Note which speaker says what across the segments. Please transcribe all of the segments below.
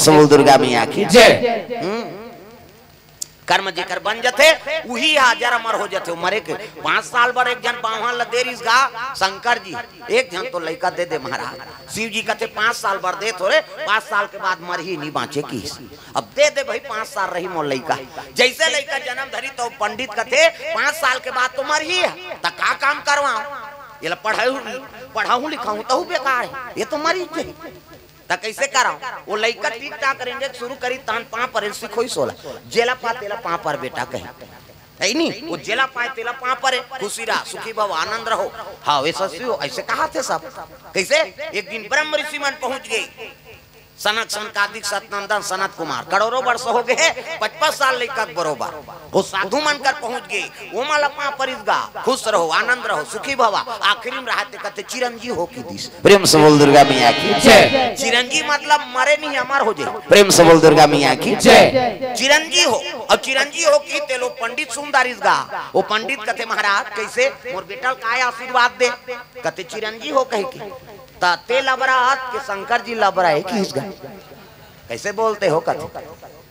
Speaker 1: सबल दुर्गा मैया की जय। कर्म जेकर बन जाते वही हजार अमर हो जाते। मरे के 5 साल बर एक जन पावन ल देरिस गा शंकर जी एक जन तो लड़का दे दे महाराज। शिव जी कहते 5 साल बर दे थोड़े 5 साल के बाद मर ही नहीं बाँचे की। अब दे दे भाई 5 साल रही मोर लड़का। जैसे लड़का जन्म धरी तो पंडित कहते 5 साल के बाद तो मर ही है तो का काम करवाऊं ये पढ़ाऊं लिखाऊं तो बेकार है ये तो मरी ता कैसे कराऊं। वो लड़का ठीक ठाक करेंगे शुरू करी तान पा पर सिखोई सोला जेला पा तेला पा पर बेटा कहे है नहीं वो जेला पाए तेला पा पर खुशी रहा सुखी भव आनंद रहो। हाँ वैसा ऐसे कहा थे सब। कैसे एक दिन ब्रह्म ऋषि मन पहुंच गए सनक सनकादिक सतनंदन सनत कुमार करोड़ों वर्ष हो गए 55 साल लेकर बरोबर वो साधु मनकर पहुंच गए। वो मालपा परिसगा खुश रहो आनंद रहो सुखी भवा आखिरी में रहते कहते चिरंजीव हो की दिस प्रेम सबल दुर्गा मैया की जय। चिरंजीव मतलब मरे नहीं अमर हो जाए प्रेम सबल दुर्गा मैया की जय। चिरंजीव हो और चिरंजीव हो की ते लोग पंडित सुंदर गा वो पंडित कहते महाराज कैसे मोर बेटा का आशीर्वाद दे कहते चिरंजीव हो कहे की ते लबरात के शंकर जी लबरा है कि कैसे बोलते हो कहते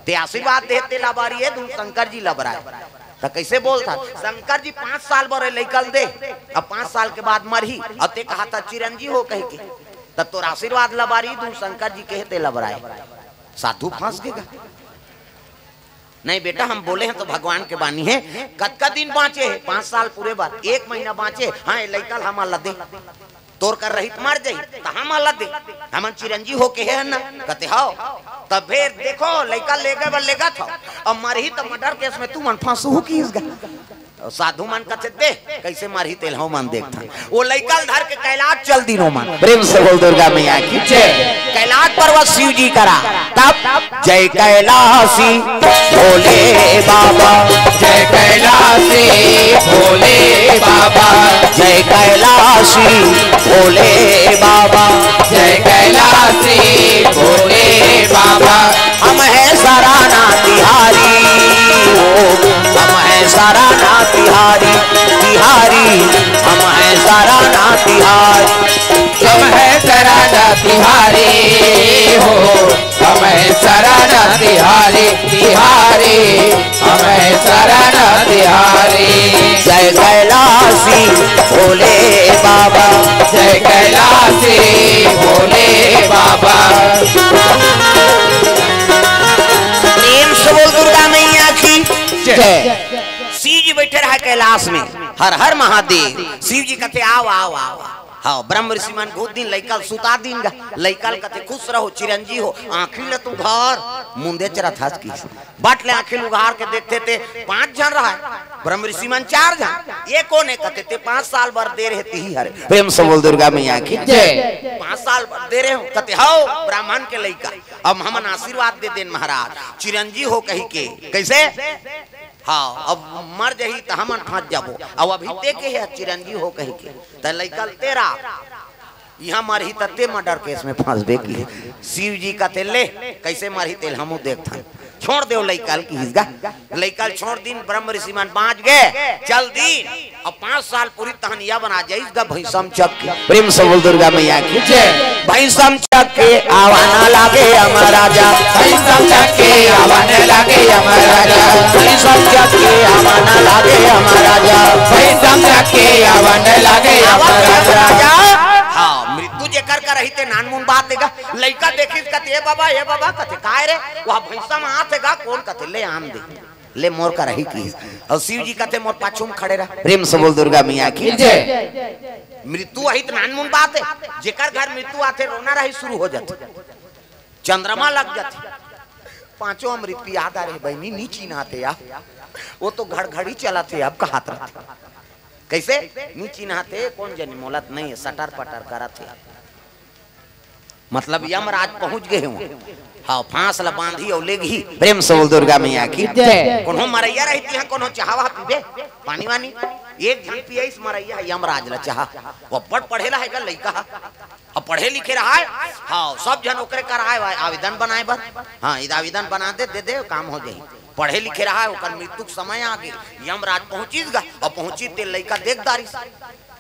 Speaker 1: ते आशीर्वाद देते लबारी है तुम शंकर जी लबरा है तो कैसे बोलता शंकर जी 5 साल बर निकल दे अब 5 साल के बाद मर ही अब ते कहा था चिरंजीव हो कहे के तब तो आशीर्वाद लबारी तुम शंकर जी कहते लबरा है। साधु फंस गएगा नहीं बेटा हम बोले हैं तो भगवान के बानी है कद दिन बाँचे 5 साल पूरे बाद 1 महीना बाँचे। हाँ लैकल हम अल्लाह दे तोर कर रही मर जाई तो हम अल्लाह दे हम चिरंजीव हो के है ना कहते हो तब फिर देखो लड़का लेगा था अब मर ही तो मर्डर केस में तू मन फांसू की साधु मन कहते दे कैसे मारी तेल हो मन देखता वो लड़का धर के कैलाश चल दिनों मन प्रेम से बोल दुर्गा मैया की जय। कैलाश पर्वत शिव जी करा तब जय कैलाशी भोले बाबा
Speaker 2: जय कैलाशी भोले बाबा
Speaker 1: जय कैलाशी भोले बाबा
Speaker 2: जय कैलाशी भोले बाबा
Speaker 1: हम है सराना तिहारी हम है सराना तिहारी तिहारी हम है सराना तिहारी
Speaker 2: हम है सराना तिहारी हो हम है सराना तिहारी तिहारी हम है सराना तिहारी।
Speaker 1: जय कैलाशी भोले बाबा
Speaker 2: जय कैलाशी भोले बाबा
Speaker 1: प्रेम से बोल दुर्गा मैया की जय। शिव जी बैठे रहा कैलाश में हर हर महादेव। शिव जी कहते आओ आओ आओ हाँ ब्रह्म ऋषि मन बहुत दिन लैकल सुता दिन लैकल कहते खुश रहो चिरंजीव हो आखिर ले तू घर मुंदे चरत हंस की बट ले आखिर उघार के देखते थे 5 जन रहा ब्रह्म ऋषि मन 4 जन ये कौन है कहते थे 5 साल बर दे रहे ही हरे प्रेम से बोल दुर्गा मैया की जय। 5 साल बर दे रहे हो कहते हो ब्राह्मण के लैका अब हमन आशीर्वाद दे देन महाराज चिरंजीव हो कही के कैसे हाँ अब मर जही तो हम फंस जाबो अब अभी ते के है चिरंजीव हो कही के तो लैकल तेरा यहाँ मरही तत्ते मर्डर केस में फंस बे की। शिव जी का तेल ले कैसे मरही तेल हमू देखता छोड़ दे लैकल की हिस्गा लैकल छोड़ दिन ब्रह्म ऋषि मन बाँच गए चल दिन अब 5 साल पूरी तहनिया बना जाइएगा भैंसम चक प्रेम से बोल दुर्गा मैया की जय। भैंसम चक के आवाना लागे अमर राजा
Speaker 2: भैंसम चक के आवाना लागे अमर राजा
Speaker 1: भैंसम चक के आवाना लागे अमर राजा
Speaker 2: भैंसम चक के आवाना लागे अमर राजा।
Speaker 1: हाँ मृत्यु जेकर का रही थे नान मुन बात देगा लड़का देखी कहते ये बाबा कहते काय रे वह भैंसा में हाथ है कौन कहते ले आम दे ले मोर का रही की और शिव जी कहते मोर पाछू में खड़े रहा प्रेम से बोल दुर्गा मैया की जय। मृत्यु वही नान मुन बात है जेकर घर मृत्यु आते रोना रही शुरू हो जाते चंद्रमा लग जाते 5 अमृत याद आ रहे बहनी नीची नहाते या वो तो घड़ी चला थे अब कहा था कैसे नीची नहाते कौन जनी मोलत नहीं है सटर पटर करा थे मतलब यमराज पहुंच गए हूँ हाँ फांस ला बांधी और लेगी प्रेम से बोल दुर्गा मैया की जय। कोनो मरैया रहती है कोनो चाहवा पीबे पानी वानी एक झन पिए इस मरैया यमराज ला चाह वो बड़ पढ़ेला है लड़का अब पढ़े लिखे रहा है हाँ सब जन ओकरे कराए आवेदन बनाए बस हाँ आवेदन बना दे काम हो जाए पढ़े लिखे रहा है ओकर मृत्यु समय आ गए यमराज पहुंचीगा और पहुंची ते लड़का देखदारी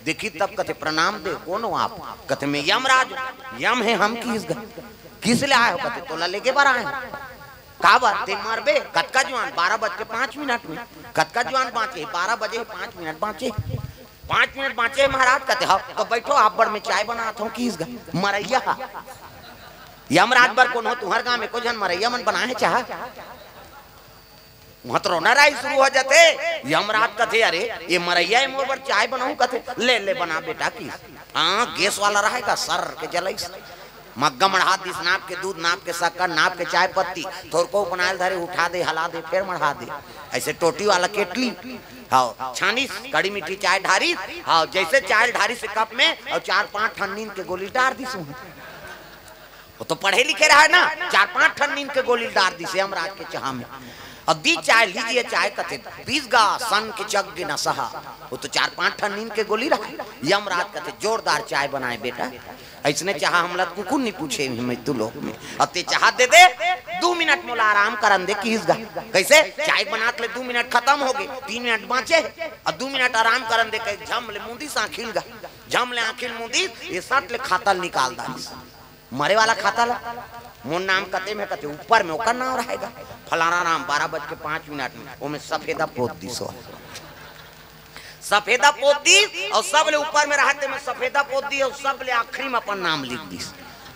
Speaker 1: देखी तब कहते प्रणाम दे कौन आप कहते मैं यमराज यम है हम की किस ले आए हो? कहते तोला लेके बार आए का बात ते मरबे कतका जवान 12:05 में कतका जवान बाँचे 12 बजे 5 मिनट बाँचे 5 मिनट बाँचे महाराज। कहते हाँ तो बैठो आप बड़ में चाय बनाता हूँ किस गा मरैया यमराज बर कौन हो तुम्हारे गाँव में को जन मरैया मन बनाए चाह रोना राई शुरू हो जाते। यमराज कथे अरे ये मरैया मोर पर चाय बनाऊं कथे ले बना बेटा की। हाँ गैस वाला रहेगा सर के जलाई मग्गा मढ़ा दिस नाप के दूध नाप के शक्कर नाप के चाय पत्ती थोड़ को बनाए धरे उठा दे हला दे फिर मढ़ा दे ऐसे टोटी वाला केटली। हाँ छानी कड़ी मीठी चाय ढारी। हाँ जैसे चाय ढारी से कप में और 4-5 ठन नींद के गोली डार दी वो तो पढ़े लिखे रहा है ना 4-5 ठन नींद के गोली डार दी से यमराज के चाह में। अब दी चाय लीजिए चाय कथे 20 गा सन के जग न सहा वो तो 4-5 ठन नींद के गोली रहा। यमराज कथे जोरदार चाय बनाए बेटा ऐसने चाह हमला कुकुर नहीं पूछे मैं तू लोग में अब ते चाह दे 2 मिनट मोला आराम करन दे किस गा कैसे चाय बना ले 2 मिनट खत्म हो गए 3 मिनट बाँचे और 2 मिनट आराम करन दे कहीं झम ले मुंदी से आखिल गा झम ले आखिल मुंदी ये सट ले खातल निकाल दा मरे वाला खाता ला मोर नाम कते में कते ऊपर में ओकर नाम रहेगा फलाना नाम 12:05 में ओमे सफेदा पोत दी सो सफेदा पोत दी और सब ले ऊपर में रहते में सफेदा पोत दी और सब ले आखिरी में अपन नाम लिख दी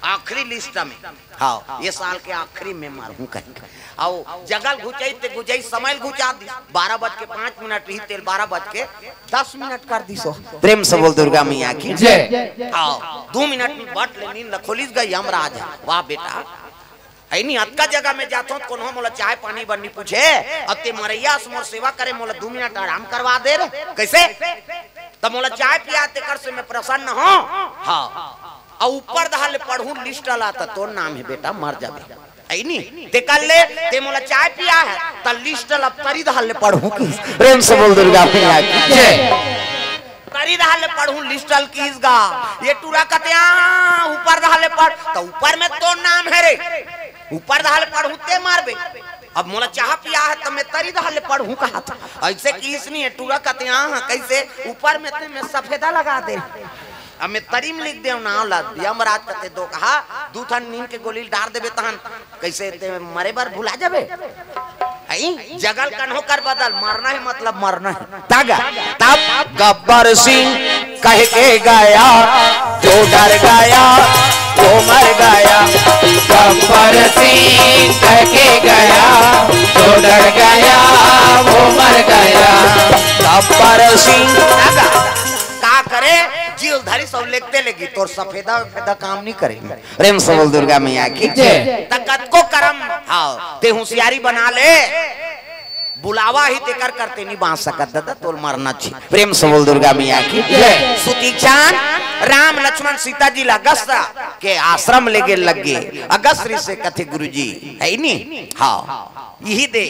Speaker 1: आखिरी लिस्ट में। हाँ ये साल के आखिरी में मारूं कहीं और जगल घुचाई ते घुचाई समय घुचा दी 12:05 रही तेल 12:10 कर दी सो प्रेम से बोल दुर्गा मैया की जय। हाँ 2 मिनट में बट ले नींद खोलिस गई यमराज वाह बेटा ऐनी अतका जगह में जाता हूँ कोनो मोला चाय पानी बन्नी पूछे अब ते मरैया से मोर सेवा करे मोला 2 मिनट आराम करवा दे रे कैसे तब मोला चाय पिया ते कर से मैं प्रसन्न हूँ। हाँ और ऊपर दहाले पढ़ू लिस्ट ला तो नाम है बेटा मर जाबे ऐनी ते कल ले ते मोला चाय पिया है त लिस्ट ला तरी दहाले पढ़ू की प्रेम से बोल दुर्गा मैया की जय। तरी दहाले पढ़ू लिस्टल किस गा ये टूरा कत्या ऊपर दहाले पढ़ तो ऊपर में तो नाम है रे ऊपर दहाले पढ़ू ते मारबे अब मोला चाह पिया है तो मैं तरी दहाले पढ़ू कहा था ऐसे किस नहीं है टूरा कत्या कैसे ऊपर में ते मैं सफेदा लगा दे अब मैं तरीम लिख दे ना यमराज कते दो कहा 2 ठन नींद के गोली डार देबे तहन कैसे ते मरे बार भुला जाबे आई जगल कन्हो कर बदल मरना है मतलब मरना है तागा तब गब्बर सिंह कह के गया जो डर गया वो मर गया
Speaker 2: गब्बर सिंह कह के गया जो डर गया वो मर गया।
Speaker 1: गब्बर सिंह का करे जीव धारी सब लिखते लगी तो सफेदा फेदा काम नहीं करेंगे प्रेम से बोल दुर्गा मैया की जय। तकत को करम हाँ ते होशियारी बना ले बुलावा ही तेकर करते नहीं बांध सकत दादा तोल मरना चाहिए प्रेम से बोल दुर्गा मैया की जय। सुतीक्षान राम लक्ष्मण सीता जी अगस्त के आश्रम ले गे लगे अगस्त से कथे गुरुजी है नी। हाँ यही दे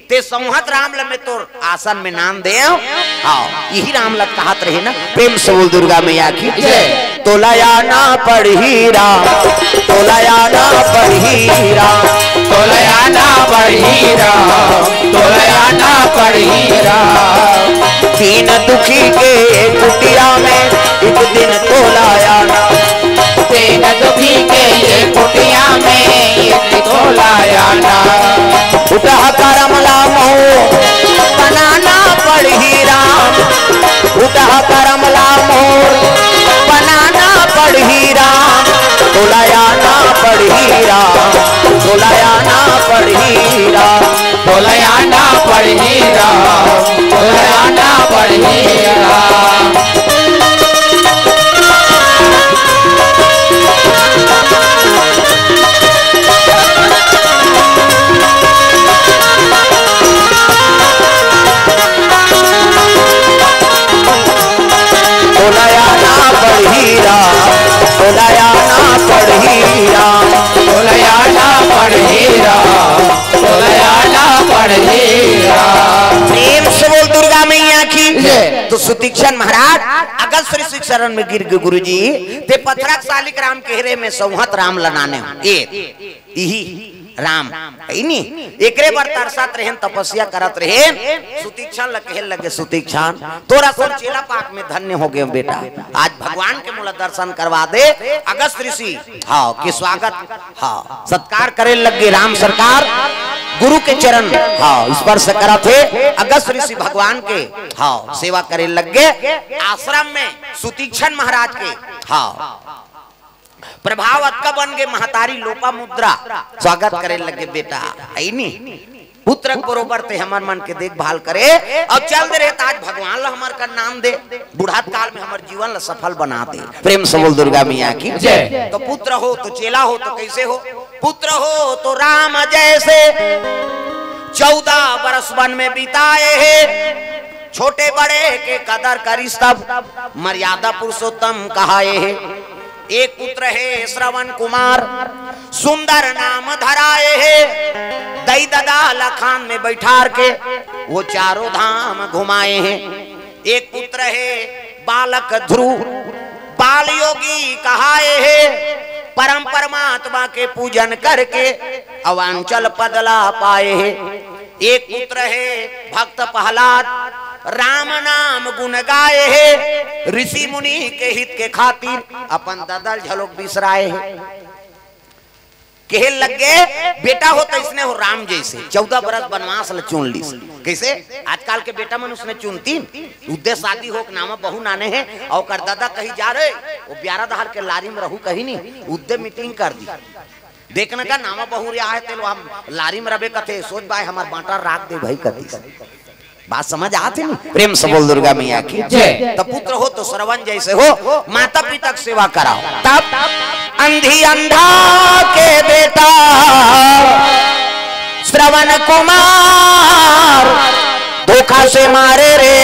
Speaker 1: ते संहत राम लमे तो आसन में नाम दे हाँ यही राम लत कहत रहे ना प्रेम से बोल दुर्गा मैया की जय। तोलाया ना पढ़ी राम तोलाया ना पढ़ी राम
Speaker 2: तोलया ना पढ़ी राम तोलया ना पढ़ी राम।
Speaker 1: दीन दुखी के कुटिया में एक दिन तोलाया ना
Speaker 2: दीन दुखी के ये कुटिया में एक तोलाया ना।
Speaker 1: उठा करमला मोह बनाना पढ़ी राम उठा करमला मोह बनाना पढ़ी राम तोलाया ना पढ़ी राम तोलाया ना पढ़ी राम
Speaker 2: तोलया ना पढ़ी राम तोलया ना पढ़ी राम।
Speaker 1: तोलाया ना पढ़ी राम तोलाया ना पढ़ी राम
Speaker 2: तोलया ना पढ़ी राम तोलया ना पढ़ी राम।
Speaker 1: प्रेम से बोल दुर्गा मैया की तो सुतीक्षण महाराज अगस्त श्री शिक्षण में गिर गए गुरुजी ते पथरक सालिक राम केहरे में संहत राम लनाने यही राम इनी एकरे बार तरसत रहेन तपस्या करत रहेन सुतीक्षण लगे लगे सुतीक्षण तोरा सब चेला पाक में धन्य हो गए बेटा आज भगवान के मूल दर्शन करवा दे अगस्त ऋषि हाँ के स्वागत हाँ सत्कार करे लगे राम सरकार गुरु के चरण हाँ स्पर्श करा थे अगस्त ऋषि भगवान के हाँ सेवा करे लगे आश्रम में सुतीक्षण महाराज के हाँ प्रभाव अक्का बन गए महतारी लोपा मुद्रा स्वागत करे लगे बेटा ऐनी पुत्र बरोबर ते हमार मन के देखभाल करे और चल दे रहे आज भगवान ला हमार का नाम दे बुढ़ात काल में हमार जीवन ला सफल बना दे प्रेम से बोल दुर्गा मैया की जय। तो पुत्र हो तो चेला हो तो कैसे हो पुत्र हो तो राम जैसे 14 बरस वन में बिताए हैं छोटे बड़े के कदर करी सब मर्यादा पुरुषोत्तम कहाए है एक पुत्र है श्रवण कुमार सुंदर नाम धराए है दई ददा लखान में बैठार के वो चारों धाम घुमाए हैं एक पुत्र है बालक ध्रुव बाल योगी कहाए है परम परमात्मा के पूजन करके अवांचल पदला पाए हैं एक पुत्र है भक्त प्रहलाद राम नाम गुण गाए है ऋषि मुनि के हित के खातिर अपन ददल झलोक बिसराए है कहे लगे बेटा हो तो इसने हो राम जैसे 14 बरस वनवास ल चुन ली कैसे आजकल के बेटा मन उसने चुनती उद्देश्य शादी हो नामा बहु नाने हैं और कर दादा कहीं जा रहे वो 11 दहार के लारी में रहू कहीं नहीं उद्देश्य मीटिंग कर दी देखने का नामा बहु रे आए तेल हम लारी में रबे कथे सोच बाय हमार बांटा राख दे भाई कथी बात समझ आती नहीं प्रेम से बोल दुर्गा मैया की जय। तो पुत्र हो तो श्रवण जैसे हो माता पिता की सेवा कराओ तब अंधी अंधा के बेटा श्रवण कुमार धोखा से मारे रे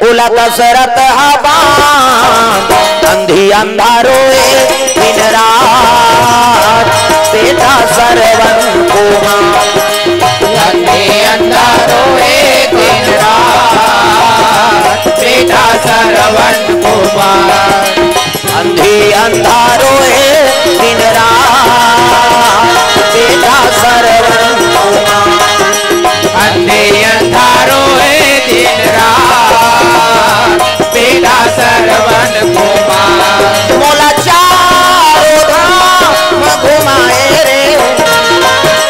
Speaker 1: उला दशरथ हबान अंधी अंधा रोए दिन रात बेटा श्रवण कुमार अंधी अंधा रोए दिन रात बेटा श्रवण कुमार अंधी अंधा रोए दिन रात बेटा श्रवण कुमार अंधी अंधा रोए दिन रात बेटा श्रवण कुमार मोला चारों धाम घुमाए रे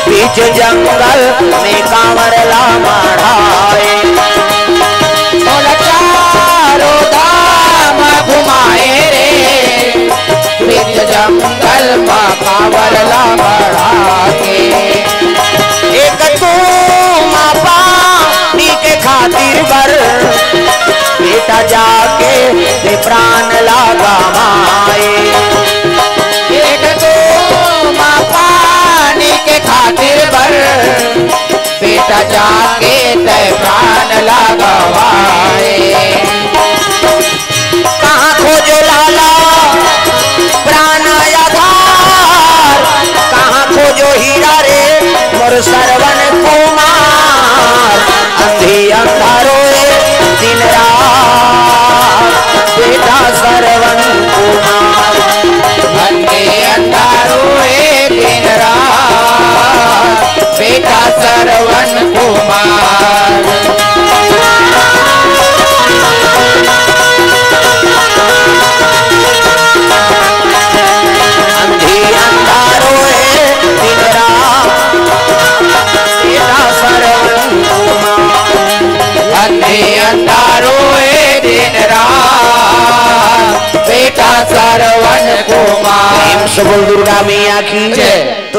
Speaker 1: बीच जंगल में कांवर ला मढ़ाए मोला चारों धाम घुमाए रे बीच जंगल में कांवर ला मढ़ाए एक तू पानी के खातिर बर बेटा जाके दे प्राण लगा माए एक तो पानी के खातिर बर बेटा जाके दे प्राण लगवाए कहाँ खोजो लाला प्राण आधार कहाँ खोजो हीरा रे मोर श्रवण कुमार अंधी अंधा रोए दिन रात बेटा श्रवण कुमार अंधी अंधा रोए दिन रात बेटा श्रवण कुमार अंधी अंधा रोए दिन रात बेटा श्रवण कुमार अंधी अंधा रोए दिन रात बेटा श्रवण कुमार। दुर्गा मैया की जय।